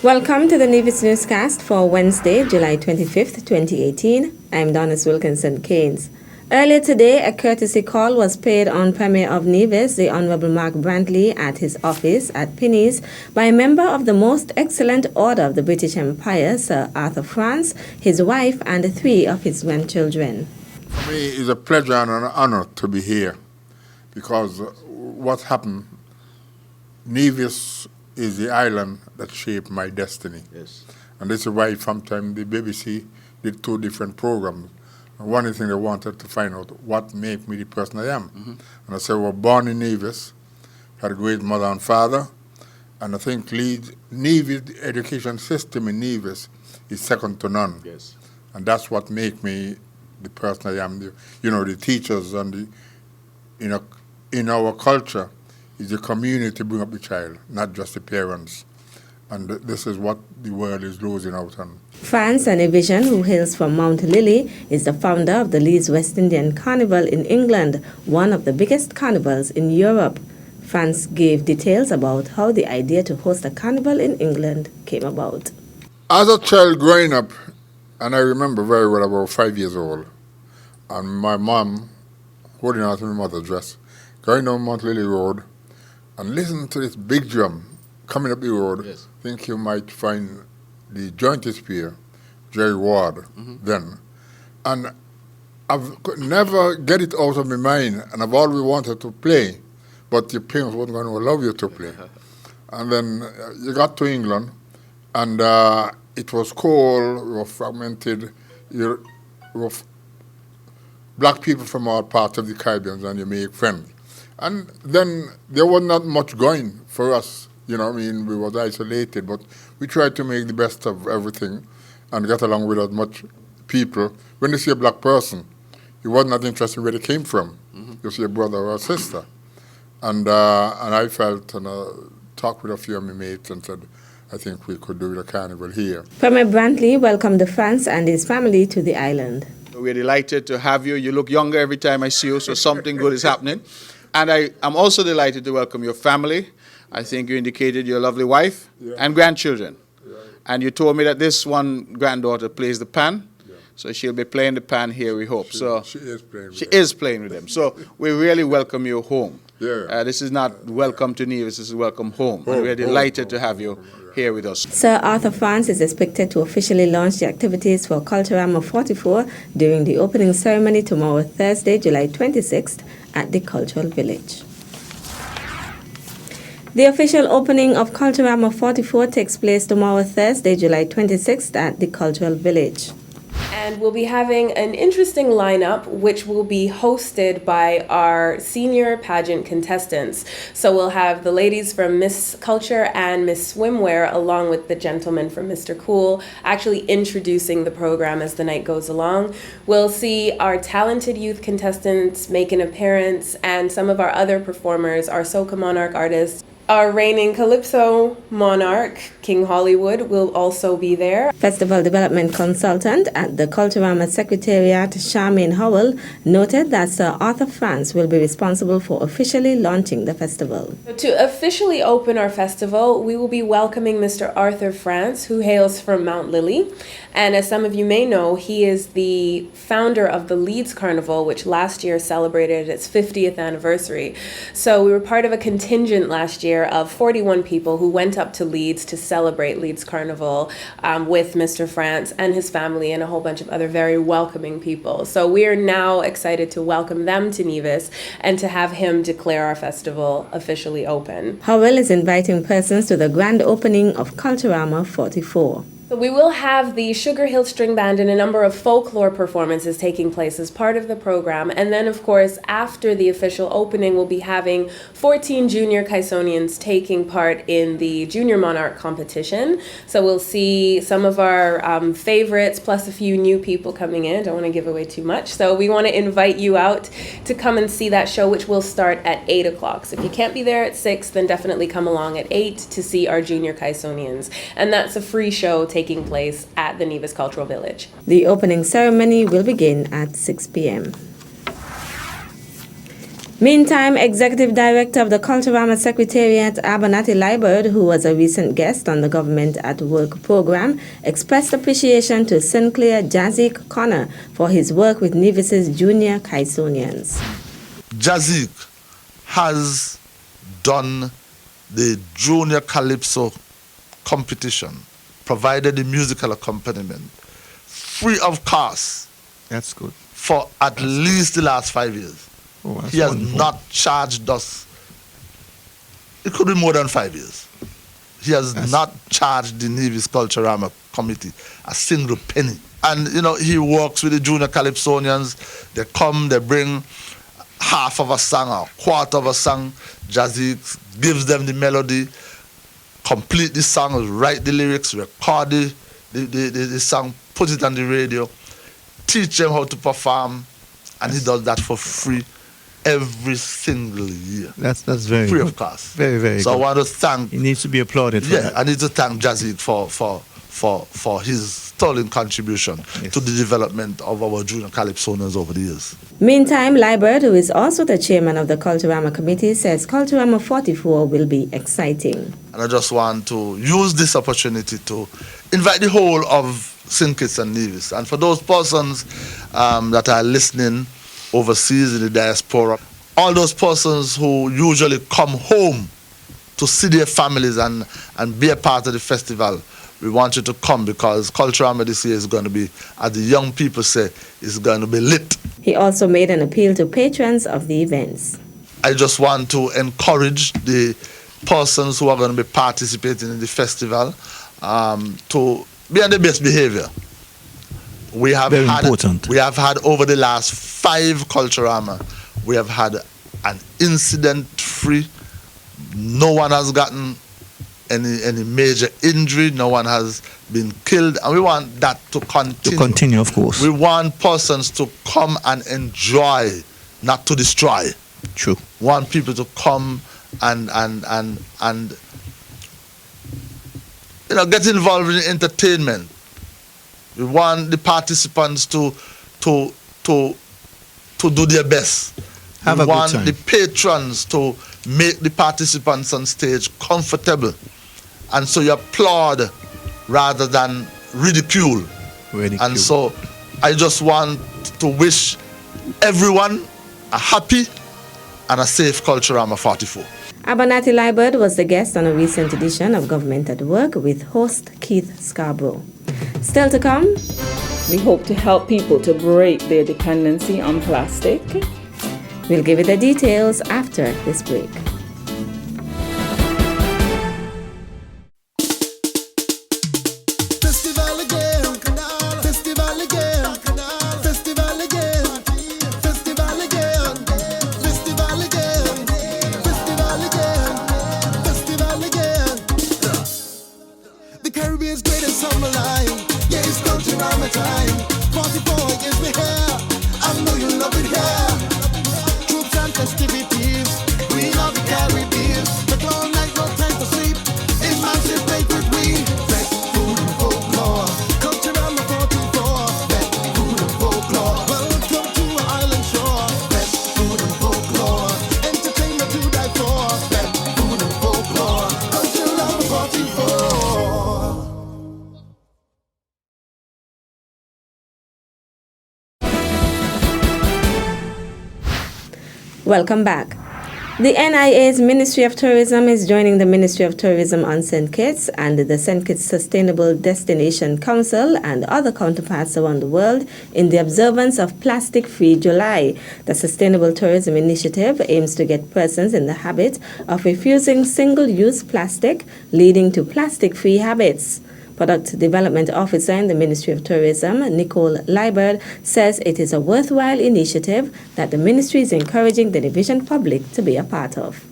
Welcome to the Nevis Newscast for Wednesday, July 25th, 2018. I'm Donis Wilkinson Keynes. Earlier today, a courtesy call was paid on Premier of Nevis, the Honorable Mark Brantley, at his office at Pinneys by a member of the Most Excellent Order of the British Empire, Sir Arthur France, his wife, and 3 of his grandchildren. For me, it's a pleasure and an honor to be here because what happened, Nevis is the island that shaped my destiny. Yes. And this is why sometimes the BBC did 2 different programs. And one thing they wanted to find out what made me the person I am. Mm-hmm. And I said, well, born in Nevis, had a great mother and father, and I think Nevis, the education system in Nevis is second to none. Yes. And that's what made me the person I am. The teachers and in our culture, is the community to bring up the child, not just the parents. And this is what the world is losing out on. France Anivision, who hails from Mount Lily, is the founder of the Leeds West Indian Carnival in England, one of the biggest carnivals in Europe. France gave details about how the idea to host a carnival in England came about. As a child growing up, and I remember very well about 5 years old, and my mom holding out my mother's dress, going down Mount Lily Road, and listening to this big drum coming up the road. Yes. Think you might find the joint spear, Jerry Ward, then. And could never get it out of my mind, and I've always wanted to play, but your parents weren't going to allow you to play. And then you got to England, and it was cold, we were fragmented, black people from all parts of the Caribbean, and you make friends. And then there was not much going for us, we were isolated, but we tried to make the best of everything and get along with as much people. When you see a black person, you was not interested in where they came from. You see a brother or a sister. And I felt, and I talked with a few of my mates and said, I think we could do the carnival here. Premier Brantley welcomed France and his family to the island. We're delighted to have you. You look younger every time I see you, so something good is happening. And I'm also delighted to welcome your family. I think you indicated your lovely wife and grandchildren. Yeah. And you told me that this one granddaughter plays the pan. Yeah. So she'll be playing the pan here, we hope. She is playing with them. So we really welcome you home. Yeah. This is not welcome to Nevis, this is welcome home. And we're delighted to have you here with us. Sir Arthur France is expected to officially launch the activities for Culturama 44 during the opening ceremony tomorrow, Thursday, July 26th at the Cultural Village. The official opening of Culturama 44 takes place tomorrow, Thursday, July 26th at the Cultural Village. And we'll be having an interesting lineup, which will be hosted by our senior pageant contestants. So we'll have the ladies from Miss Culture and Miss Swimwear, along with the gentleman from Mr. Cool, actually introducing the program as the night goes along. We'll see our talented youth contestants make an appearance, and some of our other performers, our Soca Monarch artists. Our reigning Calypso monarch, King Hollywood, will also be there. Festival Development Consultant at the Culturama Secretariat, Charmaine Howell, noted that Sir Arthur France will be responsible for officially launching the festival. To officially open our festival, we will be welcoming Mr. Arthur France, who hails from Mount Lily. And as some of you may know, he is the founder of the Leeds Carnival, which last year celebrated its 50th anniversary. So we were part of a contingent last year of 41 people who went up to Leeds to celebrate Leeds Carnival with Mr. France and his family and a whole bunch of other very welcoming people. So we are now excited to welcome them to Nevis and to have him declare our festival officially open. Howell is inviting persons to the grand opening of Culturama 44. So we will have the Sugar Hill String Band and a number of folklore performances taking place as part of the program. And then, of course, after the official opening, we'll be having 14 junior Kaisonians taking part in the Junior Monarch competition. So we'll see some of our favorites, plus a few new people coming in. Don't want to give away too much. So we want to invite you out to come and see that show, which will start at 8 o'clock. So if you can't be there at 6, then definitely come along at 8 to see our junior Kaisonians. And that's a free show taking place at the Nevis Cultural Village. The opening ceremony will begin at 6 p.m. Meantime, Executive Director of the Culturama Secretariat, Abernathy Liburd, who was a recent guest on the Government at Work program, expressed appreciation to Sinclair Jazik Connor for his work with Nevis's junior Kaisonians. Jazik has done the junior calypso competition, provided the musical accompaniment, free of cost. That's good. For at least the last 5 years. Oh, He has wonderful. not charged us. It could be more than 5 years. He has not charged the Nevis Culturama Committee a single penny. And, you know, he works with the junior calypsonians. They come, they bring half of a song or a quarter of a song. Jazik gives them the melody, complete the song, write the lyrics, record the song, put it on the radio, teach them how to perform, and he does that for free every single year. That's very free good. of cost. Very, very So good. I want to thank. He needs to be applauded for that. I need to thank Jazik for his sterling contribution to the development of our junior calypsonians over the years. Meantime, Liburd, who is also the chairman of the Culturama Committee, says Culturama 44 will be exciting. And I just want to use this opportunity to invite the whole of St. Kitts and Nevis. And for those persons that are listening overseas in the diaspora, all those persons who usually come home to see their families and be a part of the festival, we want you to come because Culturama this year is going to be, as the young people say, is going to be lit. He also made an appeal to patrons of the events. I just want to encourage the persons who are going to be participating in the festival to be on the best behavior. We have Very had important. We have had over the last 5 Culturama, we have had an incident-free. No one has gotten any major injury. No one has been killed, and we want that to continue. To continue, of course. We want persons to come and enjoy, not to destroy. True. We want people to come and you know, get involved in entertainment. We want the participants to do their best. Have we a good want time. the patrons to make the participants on stage comfortable. And so you applaud rather than ridicule. And so I just want to wish everyone a happy and a safe Culturama 44. Abernathy Liburd was the guest on a recent edition of Government at Work with host Keith Scarborough. Still to come, we hope to help people to break their dependency on plastic. We'll give you the details after this break. Welcome back. The NIA's Ministry of Tourism is joining the Ministry of Tourism on St. Kitts and the St. Kitts Sustainable Destination Council and other counterparts around the world in the observance of Plastic-Free July. The Sustainable Tourism Initiative aims to get persons in the habit of refusing single-use plastic, leading to plastic-free habits. Product Development Officer in the Ministry of Tourism, Nicole Liburd, says it is a worthwhile initiative that the ministry is encouraging the division public to be a part of.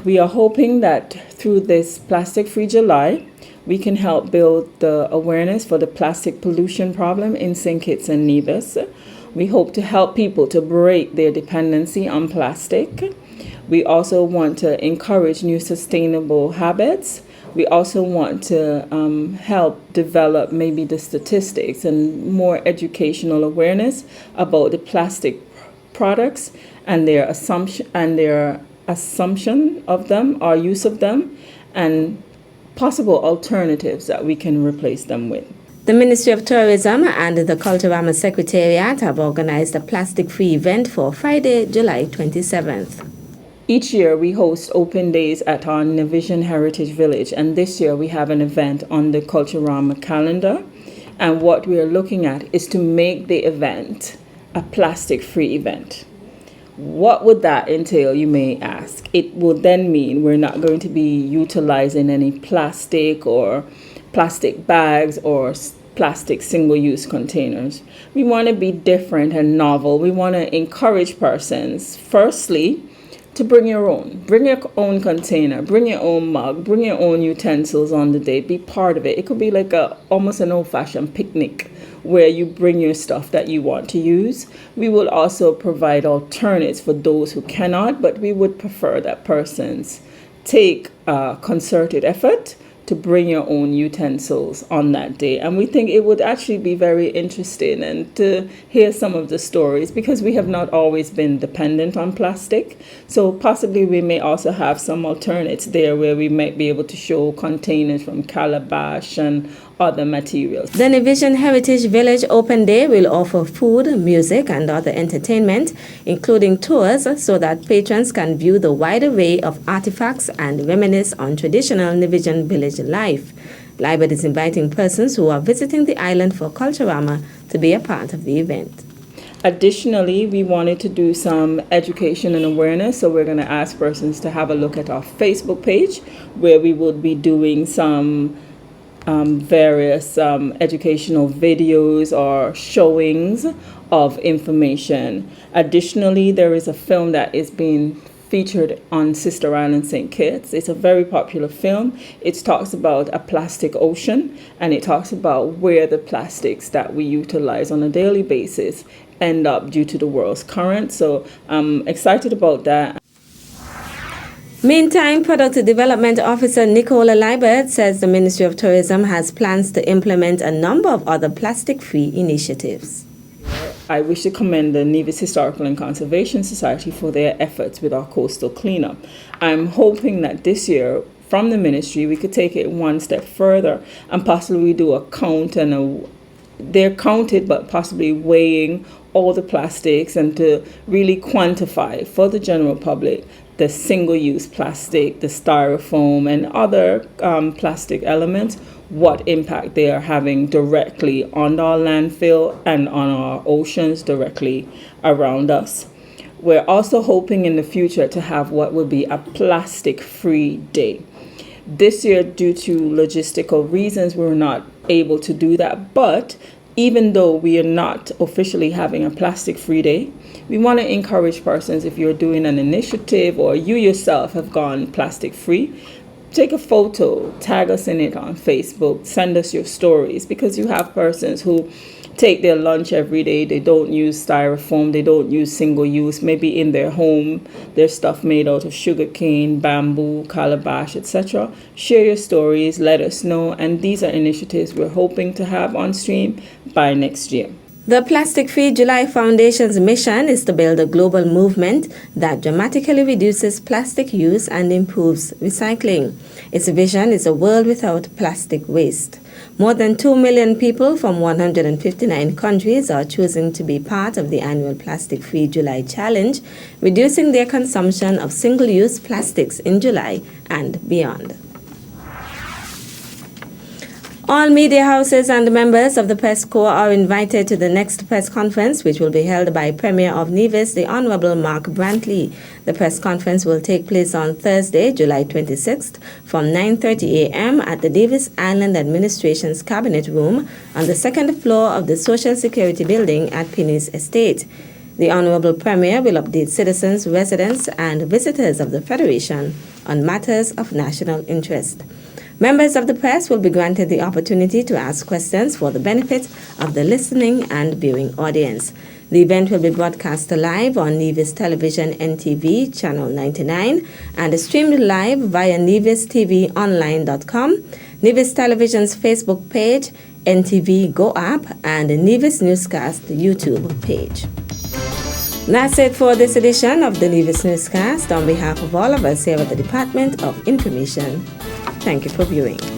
We are hoping that through this Plastic-Free July, we can help build the awareness for the plastic pollution problem in St. Kitts and Nevis. We hope to help people to break their dependency on plastic. We also want to encourage new sustainable habits. We also want to help develop maybe the statistics and more educational awareness about the plastic products and their assumption of them or use of them, and possible alternatives that we can replace them with. The Ministry of Tourism and the Culturama Secretariat have organized a plastic-free event for Friday, July 27th. Each year we host open days at our Nevis Heritage Village, and this year we have an event on the Culturama calendar. And what we are looking at is to make the event a plastic-free event. What would that entail, you may ask? It would then mean we're not going to be utilizing any plastic or plastic bags or plastic single-use containers. We want to be different and novel. We want to encourage persons, firstly, to bring your own container, bring your own mug, bring your own utensils on the day, be part of it. It could be like almost an old-fashioned picnic where you bring your stuff that you want to use. We will also provide alternates for those who cannot, but we would prefer that persons take a concerted effort to bring your own utensils on that day. And we think it would actually be very interesting and to hear some of the stories, because we have not always been dependent on plastic. So possibly we may also have some alternates there where we might be able to show containers from calabash and other materials. The Nevis Heritage Village Open Day will offer food, music, and other entertainment, including tours, so that patrons can view the wide array of artifacts and reminisce on traditional Nevis village life. Libert is inviting persons who are visiting the island for Culturama to be a part of the event. Additionally, we wanted to do some education and awareness, so we're going to ask persons to have a look at our Facebook page, where we will be doing some various educational videos or showings of information. Additionally, there is a film that is being featured on Sister Island St. Kitts. It's a very popular film. It talks about a plastic ocean, and it talks about where the plastics that we utilize on a daily basis end up due to the world's current. So I'm excited about that. Meantime, Product Development Officer Nicola Libert says the Ministry of Tourism has plans to implement a number of other plastic-free initiatives. I wish to commend the Nevis Historical and Conservation Society for their efforts with our coastal cleanup. I'm hoping that this year, from the ministry, we could take it one step further and possibly do a count they're counted, but possibly weighing all the plastics and to really quantify for the general public the single-use plastic, the styrofoam, and other plastic elements, what impact they are having directly on our landfill and on our oceans directly around us. We're also hoping in the future to have what would be a plastic-free day. This year, due to logistical reasons, we're not able to do that, but even though we are not officially having a plastic-free day, we want to encourage persons, if you're doing an initiative or you yourself have gone plastic-free, take a photo, tag us in it on Facebook, send us your stories, because you have persons who take their lunch every day, they don't use styrofoam, they don't use single-use, maybe in their home, their stuff made out of sugarcane, bamboo, calabash, etc. Share your stories, let us know, and these are initiatives we're hoping to have on stream by next year. The Plastic Free July Foundation's mission is to build a global movement that dramatically reduces plastic use and improves recycling. Its vision is a world without plastic waste. More than 2 million people from 159 countries are choosing to be part of the annual Plastic Free July Challenge, reducing their consumption of single-use plastics in July and beyond. All media houses and members of the press corps are invited to the next press conference, which will be held by Premier of Nevis, the Honorable Mark Brantley. The press conference will take place on Thursday, July 26th, from 9:30 a.m. at the Davis Island Administration's Cabinet Room on the second floor of the Social Security Building at Pinny's Estate. The Honorable Premier will update citizens, residents, and visitors of the Federation on matters of national interest. Members of the press will be granted the opportunity to ask questions for the benefit of the listening and viewing audience. The event will be broadcast live on Nevis Television NTV Channel 99 and streamed live via nevistvonline.com, Nevis Television's Facebook page, NTV Go app, and the Nevis Newscast YouTube page. That's it for this edition of the Nevis Newscast. On behalf of all of us here at the Department of Information, thank you for viewing.